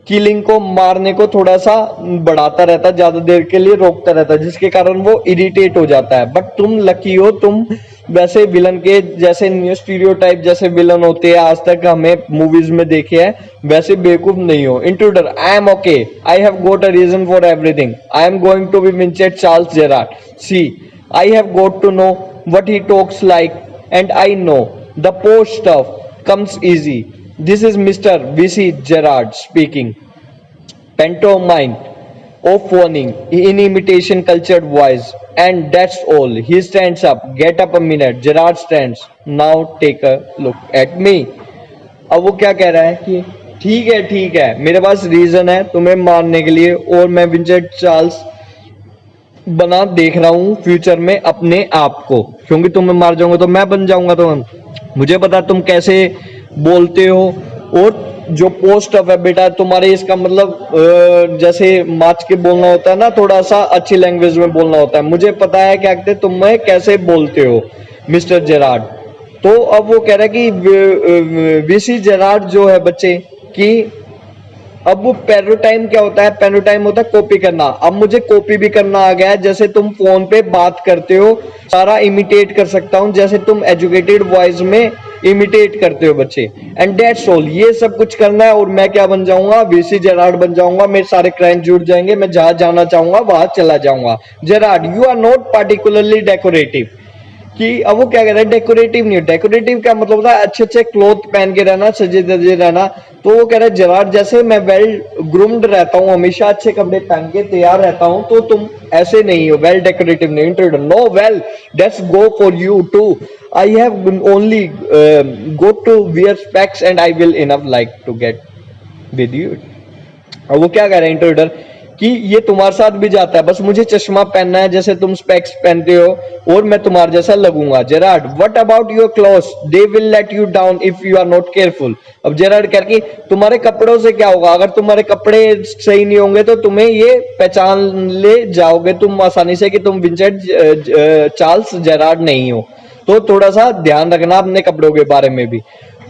किलिंग को, मारने को थोड़ा सा बढ़ाता रहता है, ज्यादा देर के लिए रोकता रहता है, जिसके कारण वो इरिटेट हो जाता है। बट तुम लकी हो, तुम वैसे विलन के जैसे स्टीरियोटाइप जैसे विलन होते हैं आज तक हमें मूवीज में देखे हैं, वैसे बेवकूफ नहीं हो। Intruder I am okay, I have got a reason for everything, I am going to be Vincent Charles Gerard, see I have got to know what he talks like and I know the poor stuff comes easy. This is Mr. V.C. Gerard speaking. Pantomime of phoning in imitation cultured voice, and that's all. He stands up. Get up a minute. Gerard stands. Now take a look at me. अब वो क्या कह रहा है कि ठीक है मेरे पास रीजन है तुम्हें मारने के लिए, और मैं विंसेंट चार्ल्स बना देख रहा हूँ फ्यूचर में अपने आप को, क्योंकि तुम्हें मार जाऊंगा तो मैं बन जाऊंगा। तो मुझे पता तुम कैसे बोलते हो, और जो पोस्ट ऑफ है बेटा तुम्हारे, इसका मतलब जैसे माच के बोलना होता है ना, थोड़ा सा अच्छी लैंग्वेज में बोलना होता है, मुझे पता है क्या कहते तुम्हें कैसे बोलते हो मिस्टर जेरार्ड। तो अब वो कह रहा है कि वीसी जेरार्ड जो है बच्चे की, अब वो पैरोटाइम क्या होता है, पैरोटाइम होता है कॉपी करना। अब मुझे कॉपी भी करना आ गया है, जैसे तुम फोन पे बात करते हो सारा इमिटेट कर सकता हूं, जैसे तुम एजुकेटेड वॉइस में इमिटेट करते हो बच्चे। एंड दैट्स ऑल, ये सब कुछ करना है और मैं क्या बन जाऊंगा, वीसी जेरार्ड बन जाऊंगा, मेरे सारे क्राइम जुड़ जाएंगे, मैं जहां जाना चाहूंगा वहां चला जाऊंगा। Gerard you are not particularly decorative, कि अब वो क्या कह रहा है, डेकोरेटिव नहीं। डेकोरेटिव क्या मतलब होता है, अच्छे अच्छे क्लोथ पहन के रहना, सजे धजे रहना। तो वो कह रहा है जेरार्ड जैसे मैं वेल ग्रूम्ड रहता हूँ, हमेशा अच्छे कपड़े पहन के तैयार रहता हूँ, तो तुम ऐसे नहीं हो, वेल डेकोरेटिव नहीं। Intruder no, well that's go for you too, I have only go to wear specs and I will enough like to get with you. अब वो क्या कह रहे हैं इंट्रूडर कि ये तुम्हारे साथ भी जाता है, बस मुझे चश्मा पहनना है जैसे तुम स्पेक्स पहनते हो, और मैं तुम्हारे जैसा लगूंगा। Gerard what about your clothes, they will let you down if you are not careful. अब जेरार्ड कह रही तुम्हारे कपड़ों से क्या होगा, अगर तुम्हारे कपड़े सही नहीं होंगे तो तुम्हें ये पहचान ले जाओगे तुम आसानी से कि तुम विंसेंट चार्ल्स जेरार्ड नहीं हो, तो थोड़ा सा ध्यान रखना अपने कपड़ों के बारे में भी।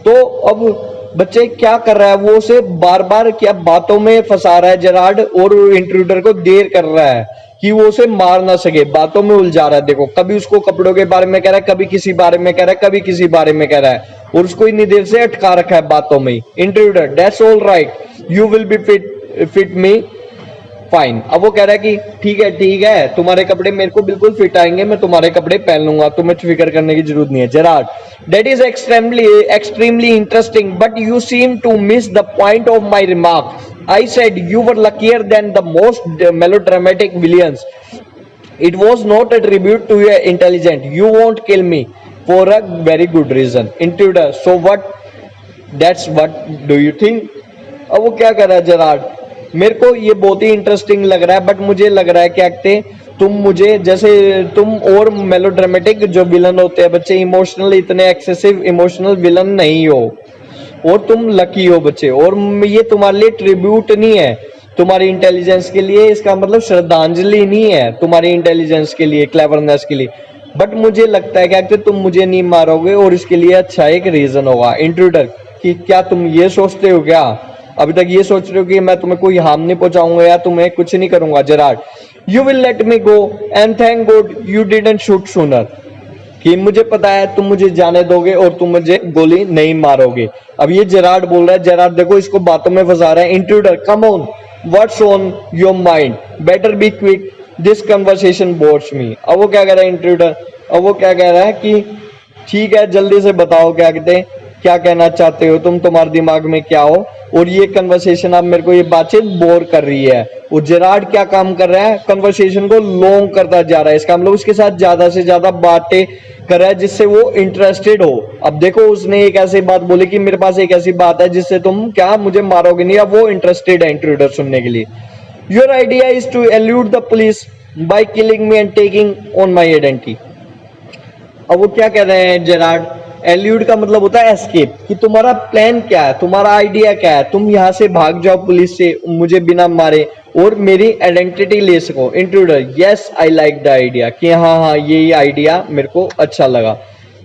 तो अब बच्चे क्या कर रहा है, वो उसे बार बार क्या बातों में फंसा रहा है जेरार्ड, और इंट्रूडर को देर कर रहा है कि वो उसे मार ना सके, बातों में उलझा रहा है। देखो, कभी उसको कपड़ों के बारे में कह रहा है, कभी किसी बारे में कह रहा है, कभी किसी बारे में कह रहा है, और उसको इतनी देर से अटका रखा है बातों में। Intruder, that's all right, you will be fit me fine. अब वो कह रहा है कि ठीक है, तुम्हारे कपड़े मेरे को बिल्कुल फिट आएंगे, मैं तुम्हारे कपड़े पहन लूंगा, तुम्हें फिक्र करने की जरूरत नहीं है। Gerard, that is extremely interesting, but you seem to miss the point of my remark. I said you were luckier than the most melodramatic villains. It was not a tribute to your intelligence. You won't kill me for a very good reason. Intruder, so what? That's what do you think? अब वो क्या कर रहा है Gerrard, मेरे को ये बहुत ही इंटरेस्टिंग लग रहा है, बट मुझे लग रहा है क्या कहते तुम मुझे, जैसे तुम और मेलोड्रामेटिक जो विलन होते हैं बच्चे, इमोशनल, इतने एक्सेसिव इमोशनल विलन नहीं हो, और तुम लकी हो बच्चे, और ये तुम्हारे लिए ट्रिब्यूट नहीं है तुम्हारी इंटेलिजेंस के लिए, इसका मतलब श्रद्धांजलि नहीं है तुम्हारी इंटेलिजेंस के लिए, क्लेवरनेस के लिए, बट मुझे लगता है कि तुम मुझे नहीं मारोगे, और इसके लिए अच्छा एक रीजन होगा। इंट्रूडर, कि क्या तुम ये सोचते हो, क्या अभी तक ये सोच रहे हो कि मैं तुम्हें कोई हार्म नहीं पहुंचाऊंगा या तुम्हें कुछ नहीं करूंगा? Gerard, you will let me go and thank God you didn't shoot sooner, कि मुझे पता है तुम मुझे जाने दोगे और तुम मुझे गोली नहीं मारोगे। अब ये जेरार्ड बोल रहा है, जेरार्ड देखो इसको बातों में फंसा रहा है। Intruder, come on, what's on your mind, better be quick, this conversation bores me. अब वो क्या कह रहा है इंट्रूडर, अब वो क्या कह रहा है कि ठीक है, जल्दी से बताओ क्या कहते हैं, क्या कहना चाहते हो तुम, तुम्हारे दिमाग में क्या हो, और ये कन्वर्सेशन अब मेरे को ये बातचीत बोर कर रही है। और जेरार्ड क्या काम कर रहा है, कन्वर्सेशन को लॉन्ग करता जा रहा है, इसका मतलब उसके साथ ज्यादा से ज्यादा बातें कर रहा है जिससे वो इंटरेस्टेड हो। अब देखो, उसने एक ऐसी बात बोली कि मेरे पास एक ऐसी बात है जिससे तुम क्या मुझे मारोगे नहीं, अब वो इंटरेस्टेड है इंट्रूडर सुनने के लिए। Your idea is to elude the police by killing me and taking on my identity. अब वो क्या कह रहे हैं जेरार्ड, एल्यूड का मतलब होता है एस्केप, कि तुम्हारा प्लान क्या है, तुम्हारा आइडिया क्या है, तुम यहाँ से भाग जाओ पुलिस से मुझे बिना मारे और मेरी आइडेंटिटी ले सको। Intruder, yes I like the idea, कि हाँ ये आइडिया मेरे को अच्छा लगा।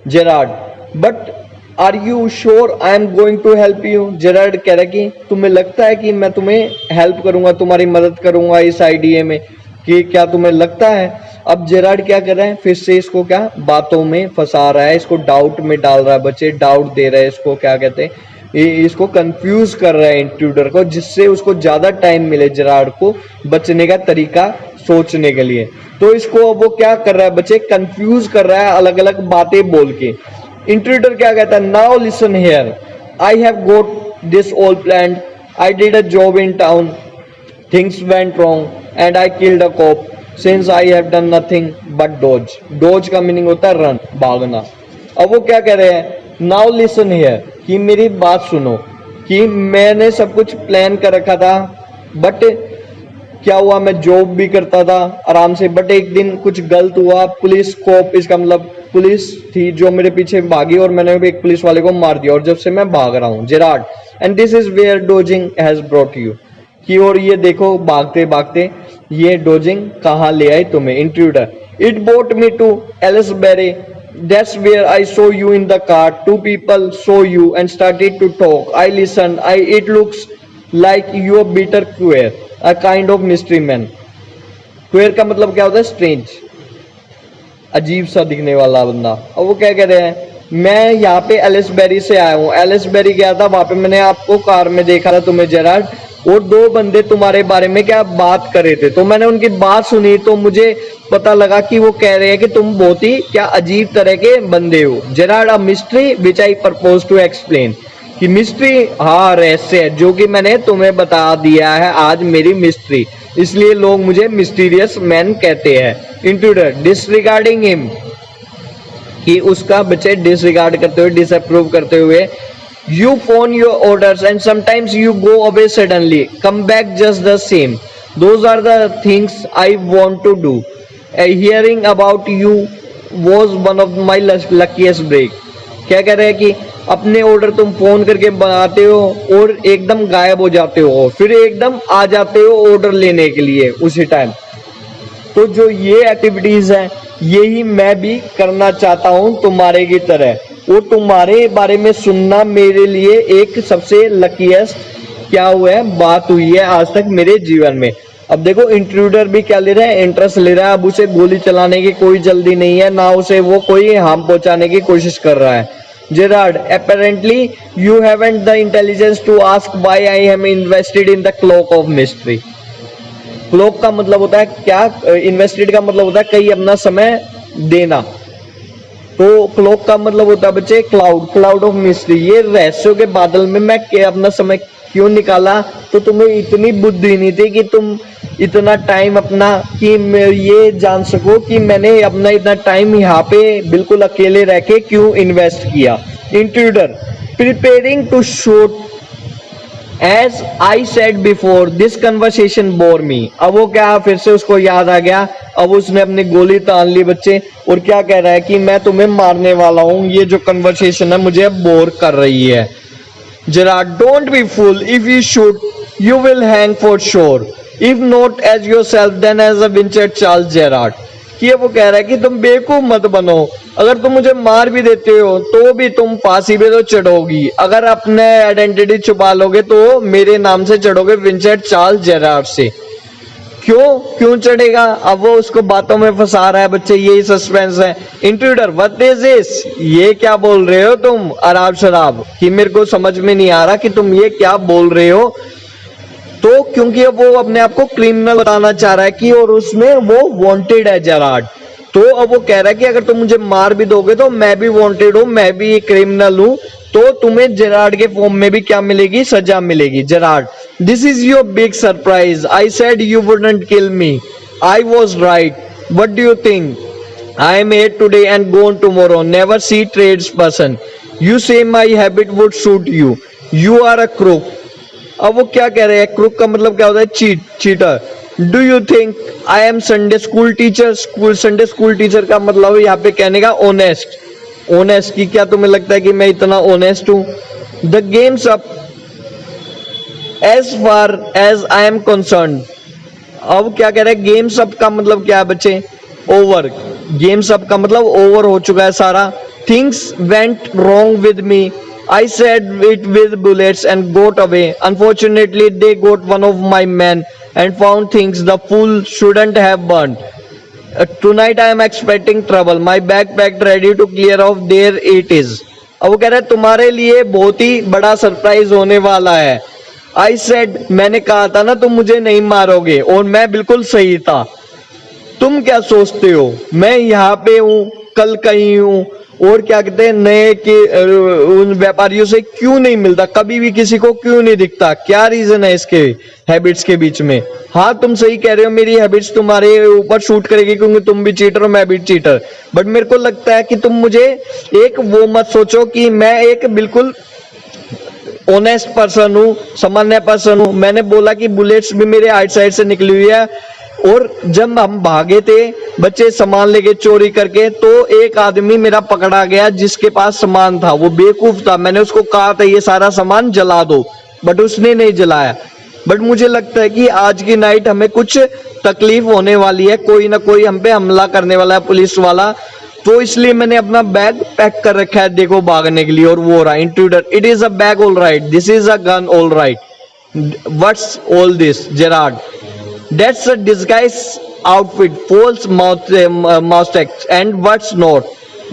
Gerard, but are you sure I am going to help you? Gerard कह रहा है कि तुम्हें लगता है कि मैं तुम्हें हेल्प करूंगा, तुम्हारी मदद करूंगा इस आइडिया में, कि क्या तुम्हें लगता है? अब जेरार्ड क्या कर रहा है, फिर से इसको क्या बातों में फंसा रहा है, इसको डाउट में डाल रहा है बच्चे, डाउट दे रहा है इसको, क्या कहते हैं, इसको कंफ्यूज कर रहा है इंट्रूडर को, जिससे उसको ज्यादा टाइम मिले जेरार्ड को बचने का तरीका सोचने के लिए। तो इसको अब वो क्या कर रहा है बच्चे, कंफ्यूज कर रहा है अलग अलग बातें बोल के। इंट्रूडर क्या कहता है, now listen here, I have got this all planned, I did a job in town, things went wrong and I killed a cop, since I have done nothing but dodge. Dodge का meaning होता है run, भागना। अब वो क्या कह रहे हैं, नाउ लिसन हियर, कि मेरी बात सुनो, कि मैंने सब कुछ प्लान कर रखा था, बट क्या हुआ, मैं जॉब भी करता था आराम से, बट एक दिन कुछ गलत हुआ, पुलिस कॉप, इसका मतलब पुलिस थी जो मेरे पीछे भागी और मैंने एक पुलिस वाले को मार दिया, और जब से मैं भाग रहा हूँ। Gerard, and this is where dodging has brought you, कि और ये देखो भागते भागते ये डोजिंग कहाँ ले आई तुम्हें। Intruder, it brought me to Aylesbury, that's where I saw you in the car, two people saw you and started to talk, I listened, it looks like you are bitter queer, a kind of mystery man। queer का मतलब क्या होता है, strange, अजीब सा दिखने वाला बंदा। अब वो क्या कह रहे हैं, मैं यहाँ पे एलिसबेरी से आया हूँ, एलिसबेरी गया था, वहां पे मैंने आपको कार में देखा था तुम्हें जेरार्ड, और दो बंदे तुम्हारे बारे में क्या बात कर रहे थे, तो मैंने उनकी बात सुनी, तो मुझे पता लगा कि वो कह रहे हैं कि तुम बहुत ही क्या अजीब तरह के बंदे हो। Gerard, a mystery which I propose to explain, कि मिस्ट्री, हाँ रहस्य है जो कि मैंने तुम्हें बता दिया है आज मेरी मिस्ट्री, इसलिए लोग मुझे मिस्टीरियस मैन कहते हैं। इंट्रूडर, डिसरिगार्डिंग हिम, कि उसका बच्चे डिसरिगार्ड करते हुए, डिसअप्रूव करते हुए, you phone your orders and sometimes you go away suddenly, come back just the same, those are the things I want to do, hearing about you was one of my luckiest break। क्या कह रहे हैं कि अपने order तुम phone करके बनाते हो और एकदम गायब हो जाते हो, फिर एकदम आ जाते हो ऑर्डर लेने के लिए उसी टाइम। तो जो ये एक्टिविटीज है यही मैं भी करना चाहता हूं तुम्हारे की तरह, और तुम्हारे बारे में सुनना मेरे लिए एक सबसे लकीएस्ट क्या हुआ है बात हुई है आज तक मेरे जीवन में। अब देखो इंट्रूडर भी क्या ले रहा है, इंटरेस्ट ले रहा है। अब उसे गोली चलाने की कोई जल्दी नहीं है, ना उसे वो कोई हार्म पहुंचाने की कोशिश कर रहा है। Gerard, apparently you haven't the intelligence to ask why I am invested in the cloak of mystery। Cloak का मतलब होता है क्या, इन्वेस्टेड का मतलब होता है कहीं अपना समय देना। तो क्लोक का मतलब होता है बच्चे क्लाउड, क्लाउड ऑफ मिस्ट्री। ये रहस्यों के बादल में मैं अपना समय क्यों निकाला? तो तुम्हें इतनी बुद्धि नहीं थी कि तुम इतना टाइम अपना कि ये जान सको कि मैंने अपना इतना टाइम यहाँ पे बिल्कुल अकेले रह के क्यों इन्वेस्ट किया। Intruder, preparing to shoot as I said before this conversation bore me. अब वो क्या फिर से उसको याद आ गया, अब उसने अपनी गोली तान ली बच्चे और क्या कह रहा है कि मैं तुम्हें मारने वाला हूं, ये जो कन्वर्सेशन है मुझे अब बोर कर रही है। Gerard, don't be fool. If you shoot, you will hang for sure. If not as yourself, then as a Vincent Charles Gerard। कि वो कह रहा है कि तुम बेवकूफ मत बनो, अगर तुम मुझे मार भी देते हो तो भी तुम फांसी पे तो चढ़ोगी, अगर अपने आइडेंटिटी छुपा लोगे तो मेरे नाम से चढ़ोगे, विंसेंट चार्ल्स जेरार्ड से। क्यों चढ़ेगा? अब वो उसको बातों में फंसा रहा है बच्चे, यही सस्पेंस है। Intruder, what is this? ये क्या बोल रहे हो तुम अराब शराब, कि मेरे को समझ में नहीं आ रहा कि तुम ये क्या बोल रहे हो। तो क्योंकि वो अपने आप को क्रिमिनल बताना चाह रहा है कि और उसमें वो वांटेड है जेरार्ड। तो अब वो कह रहा है कि अगर तुम मुझे मार भी दोगे तो मैं भी वांटेड हूं, मैं भी एक क्रिमिनल हूं, तो तुम्हें जेरार्ड के फॉर्म में भी क्या मिलेगी? सजा मिलेगी। Gerard, this is your big surprise. I said you wouldn't kill me, I was right. What do you think? I am here today and gone tomorrow, never see trades person. You say my habit would suit you, you are a crook. अब वो क्या कह रहे हैं? Crook का मतलब क्या होता है? Cheater. Do you think I M Sunday school teacher? Sunday school teacher का मतलब यहाँ पे कहने का ऑनेस्ट। ऑनेस्ट की क्या तुम्हें लगता है कि मैं इतना ऑनेस्ट हूं? The game's up as far as I am concern. अब क्या कह रहे हैं? गेम्स अप का मतलब क्या है बच्चे? ओवर। गेम्स अप का मतलब ओवर हो चुका है सारा। Things went wrong with me, I said it with bullets and got away. Unfortunately, they got one of my men and found things the fool shouldn't have burned. Tonight I am expecting trouble. My bag packed ready to clear off. There it is. अब वो कह रहा है तुम्हारे लिए बहुत ही बड़ा surprise होने वाला है। I said, मैंने कहा था ना तुम मुझे नहीं मारोगे, और मैं बिल्कुल सही था। तुम क्या सोचते हो मैं यहाँ पे हूँ, कल कहीं हूँ, और क्या कहते हैं नए के उन व्यापारियों से क्यों नहीं मिलता, कभी भी किसी को क्यों नहीं दिखता? क्या रीजन है इसके हैबिट्स के बीच में? हाँ तुम सही कह रहे हो, मेरी हैबिट्स तुम्हारे ऊपर शूट करेगी क्योंकि तुम भी चीटर हो, मैं भी चीटर। बट मेरे को लगता है कि तुम मुझे एक वो मत सोचो कि मैं एक बिल्कुल ऑनेस्ट पर्सन हूँ, सामान्य पर्सन हूँ। मैंने बोला कि बुलेट्स भी मेरे आइट साइड से निकली हुई है, और जब हम भागे थे बच्चे सामान लेके चोरी करके, तो एक आदमी मेरा पकड़ा गया जिसके पास सामान था। वो बेवकूफ था, मैंने उसको कहा था ये सारा सामान जला दो, बट उसने नहीं जलाया। बट मुझे लगता है कि आज की नाइट हमें कुछ तकलीफ होने वाली है, कोई ना कोई हम पे हमला करने वाला है पुलिस वाला, तो इसलिए मैंने अपना बैग पैक कर रखा है देखो भागने के लिए। और वो रहा intruder, it is a bag all right, this is a gun all right, what's all this Gerard? That's a disguise outfit, false moustache, and what's not?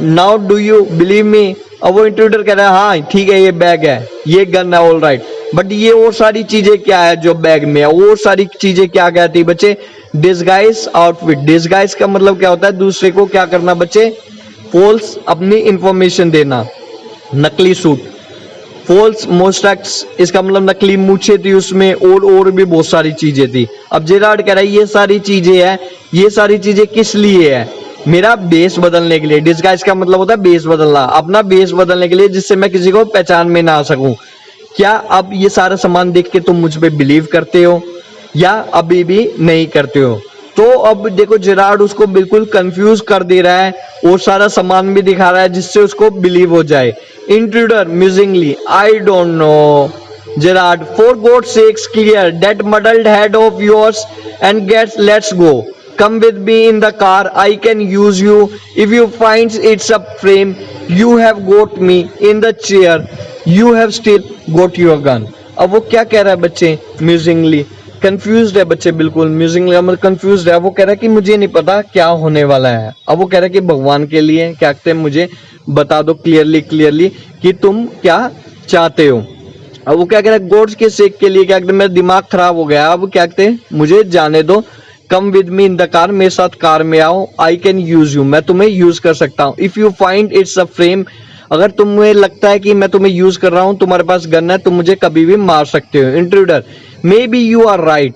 Now do you believe me? अब वो intruder कह रहा है हाँ ठीक है ये bag है, ये गन है ऑल राइट, बट ये और सारी चीजें क्या है जो बैग में है? और सारी चीजें क्या क्या थी बच्चे? Disguise outfit. डिस्गाइज का मतलब क्या होता है? दूसरे को क्या करना बच्चे? फॉल्स अपनी इंफॉर्मेशन देना। नकली सूट। फॉल्स मोस्टैक्स, इसका मतलब नकली मूछे थी उसमें, और भी बहुत सारी चीजें थी। अब जेरार्ड कह रहा है ये सारी चीजें हैं, ये सारी चीजें किस लिए है? मेरा बेस बदलने के लिए। डिस्गाइज का मतलब होता है बेस बदलना, अपना बेस बदलने के लिए, जिससे मैं किसी को पहचान में ना आ सकूं। क्या अब ये सारा सामान देख के तुम मुझ पे बिलीव करते हो या अभी भी नहीं करते हो? तो अब देखो जेरार्ड उसको बिल्कुल कंफ्यूज कर दे रहा है, और सारा सामान भी दिखा रहा है जिससे उसको बिलीव हो जाए। Intruder musingly, I don't know Gerard, for God's sakes clear that muddled head of yours and let's go. come with me in the car, I can use you. If you find it's a frame, you have got me in the chair, you have still got your gun. अब वो क्या कह रहा है बच्चे, म्यूजिंगली confused है बच्चे, बिल्कुल म्यूजिंगली मतलब कंफ्यूज्ड है। वो कह रहा है कि मुझे नहीं पता क्या होने वाला है। अब वो कह रहा है कि भगवान के लिए क्या कहते हैं, मुझे बता दो क्लियरली कि तुम क्या चाहते हो। अब वो क्या कह रहा है, गॉड्स के सेक के लिए क्या कहते हैं, मेरा दिमाग खराब हो गया। अब क्या कहते हैं, मुझे जाने दो, come with me in the car, मेरे साथ कार में आओ, आई कैन यूज यू, मैं तुम्हें यूज कर सकता हूँ। If you find it's a frame, अगर तुम्हें लगता है कि मैं तुम्हें यूज कर रहा हूं, तुम्हारे पास गन है, तुम मुझे कभी भी मार सकते हो। Intruder, maybe you are right,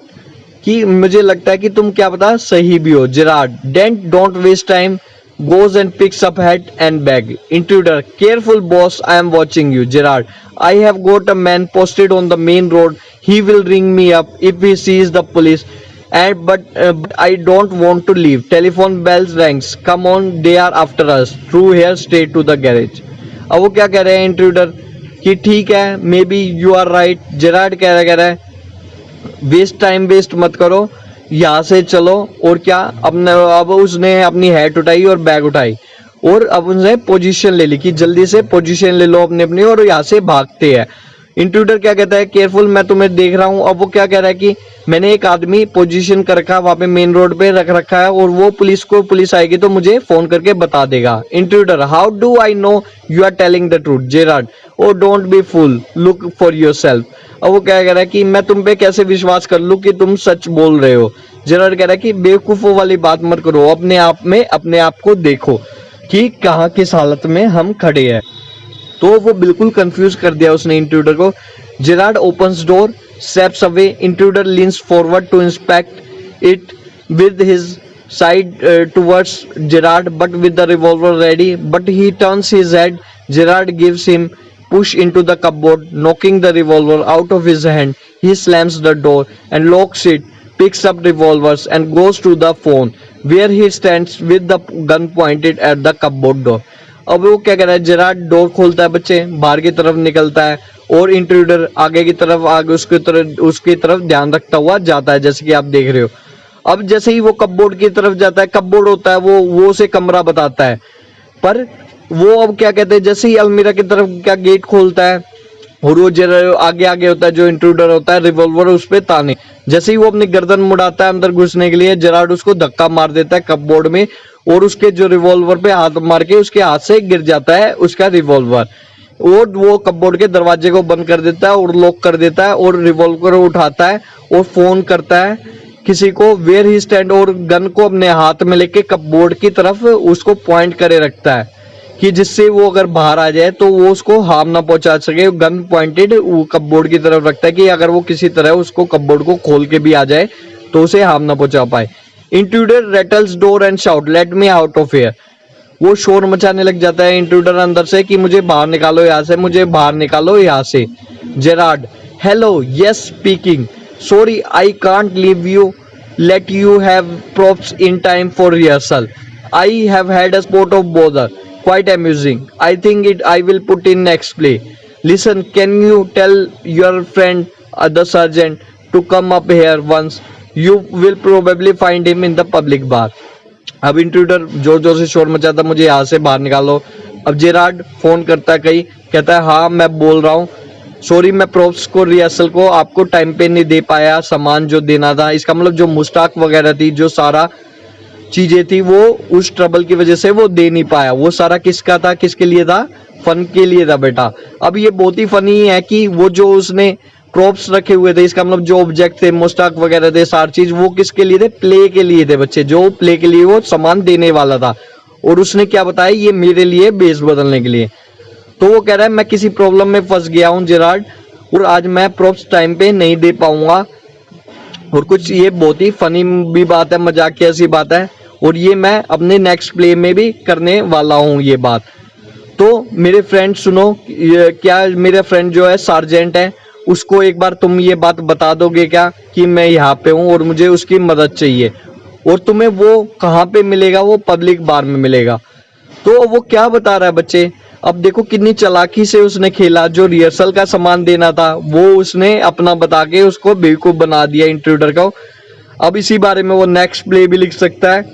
कि मुझे लगता है कि तुम क्या पता सही भी हो। Gerard, don't don't waste time, goes and picks up hat and bag. Intruder, careful boss, I am watching you. Gerard, I have got a man posted on the main road, he will ring me up if he sees the police, and but I don't want to leave. Telephone bells rings, come on, they are after us, through here, straight to the garage. अब वो क्या कह रहे हैं intruder, कि ठीक है, maybe you are right. Gerard कह रहा है वेस्ट टाइम वेस्ट मत करो, यहाँ से चलो। और क्या, अब उसने अपनी हैट उठाई और बैग उठाई और अब उसने पोजीशन ले ली कि जल्दी से पोजीशन ले लो अपनी अपनी और यहाँ से भागते हैं। इंट्रूडर क्या कहता है, केयरफुल, मैं तुम्हें देख रहा हूँ। अब वो क्या कह रहा है कि मैंने एक आदमी पोजीशन कर रखा है वहां पे, मेन रोड पे रख रखा है, और वो पुलिस आएगी तो मुझे फोन करके बता देगा। Intruder, how do I know you are telling the truth. Gerard, oh don't be fool, look for yourself. अब वो क्या कह रहा है कि मैं तुम पे कैसे विश्वास कर लूं कि तुम सच बोल रहे हो। जेरार्ड कह रहा है कि बेवकूफों वाली बात मत करो, अपने आप को देखो कि कहाँ किस हालत में हम खड़े हैं। तो वो बिल्कुल कंफ्यूज कर दिया उसने इंट्रूडर को। Gerard opens door, steps away. Intruder leans forward to inspect it with his side towards Gerard, but with the revolver ready. But he turns his head. Gerard gives him push into the cupboard, knocking the revolver out of his hand. He slams the door and locks it, picks up revolvers and goes to the phone, where he stands with the gun pointed at the cupboard door. अब वो क्या कर रहा है, Gerrard door खोलता है बच्चे, बाहर की तरफ निकलता है और इंट्रूडर आगे उसकी तरफ ध्यान रखता हुआ जाता है, जैसे कि आप देख रहे हो। अब जैसे ही वो कपबोर्ड की तरफ जाता है, कपबोर्ड होता है वो उसे कमरा बताता है, पर वो अब क्या कहते हैं, जैसे ही अलमीरा की तरफ का गेट खोलता है और वो आगे होता है जो इंट्रूडर होता है, रिवॉल्वर उस पे ताने। जैसे ही वो अपनी गर्दन मुड़ाता है अंदर घुसने के लिए, जेरार्ड उसको धक्का मार देता है कपबोर्ड में और उसके जो रिवॉल्वर पे हाथ मार के उसके हाथ से गिर जाता है उसका रिवॉल्वर, और वो कपबोर्ड के दरवाजे को बंद कर देता है और लॉक कर देता है और रिवॉल्वर उठाता है और फोन करता है किसी को, वेयर ही स्टैंड, और गन को अपने हाथ में लेके कपबोर्ड की तरफ उसको पॉइंट करे रखता है कि जिससे वो अगर बाहर आ जाए तो वो उसको हार्म ना पहुंचा सके। गन पॉइंटेड कपबोर्ड की तरफ रखता है कि अगर वो किसी तरह उसको कपबोर्ड को खोल के भी आ जाए तो उसे हार्म ना पहुंचा पाए। Intruder rattles door and shout, let me out of here. वो शोर मचाने लग जाता है इंट्रूडर अंदर से कि मुझे बाहर निकालो यहाँ से, मुझे बाहर निकालो यहाँ से। Gerard, hello, yes speaking, sorry I can't leave you, let you have props in time for rehearsal. I have had a spot of bother, quite amusing. I think I will put in next play. Listen, can you tell your friend the sergeant to come up here once? You will probably find him in the public bar. अब intruder जोर जोर से शोर मचाता, मुझे यहाँ से बाहर निकालो। अब जेरार्ड फोन करता है कहीं, कहता है हाँ मैं बोल रहा हूँ, सॉरी मैं प्रॉप्स को रिहर्सल को आपको टाइम पे नहीं दे पाया, सामान जो देना था, इसका मतलब जो मुस्ताक वगैरह थी, जो सारा चीजें थी, वो उस ट्रबल की वजह से वो दे नहीं पाया। वो सारा किसका था, किसके लिए था, फन के लिए था बेटा। अब ये बहुत ही फनी है कि वो जो उसने प्रॉप्स रखे हुए थे, इसका मतलब जो ऑब्जेक्ट थे, मुस्ताक वगैरह थे, सारी चीज, वो किसके लिए थे, प्ले के लिए थे बच्चे, जो प्ले के लिए वो सामान देने वाला था। और उसने क्या बताया, ये मेरे लिए बेस बदलने के लिए। तो वो कह रहा है मैं किसी प्रॉब्लम में फंस गया हूँ जेरार्ड, और आज मैं प्रॉप्स टाइम पे नहीं दे पाऊंगा। और कुछ ये बहुत ही फनी भी बात है, मजाक की ऐसी बात है, और ये मैं अपने नेक्स्ट प्ले में भी करने वाला हूँ ये बात। तो मेरे फ्रेंड सुनो, क्या मेरा फ्रेंड जो है सार्जेंट है, उसको एक बार तुम ये बात बता दोगे क्या कि मैं यहाँ पे हूँ और मुझे उसकी मदद चाहिए, और तुम्हें वो कहाँ पे मिलेगा, वो पब्लिक बार में मिलेगा। तो वो क्या बता रहा है बच्चे, अब देखो कितनी चालाकी से उसने खेला, जो रिहर्सल का सामान देना था वो उसने अपना बता के उसको बेवकूफ बना दिया इंट्रूडर को। अब इसी बारे में वो नेक्स्ट प्ले भी लिख सकता है,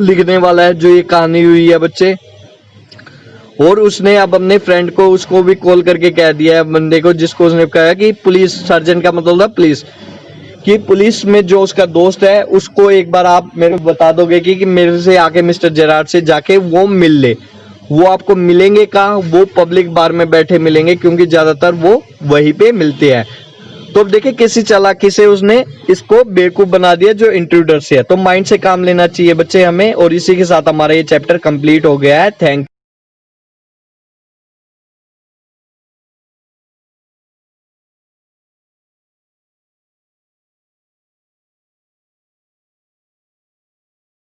लिखने वाला है जो ये कहानी हुई है बच्चे। और उसने अब अपने फ्रेंड को उसको भी कॉल करके कह दिया है, बंदे को जिसको उसने कहा कि पुलिस सर्जन का मतलब था पुलिस, कि पुलिस में जो उसका दोस्त है उसको एक बार आप मेरे को बता दोगे कि मेरे से आके मिस्टर जेरार्ड से जाके वो मिल ले। वो आपको मिलेंगे कहाँ, वो पब्लिक बार में बैठे मिलेंगे क्योंकि ज्यादातर वो वहीं पे मिलते हैं। तो अब देखिए किसी चालाकी से उसने इसको बेवकूफ बना दिया जो इंट्रूडर से है। तो माइंड से काम लेना चाहिए बच्चे हमें। और इसी के साथ हमारा ये चैप्टर कंप्लीट हो गया है। थैंक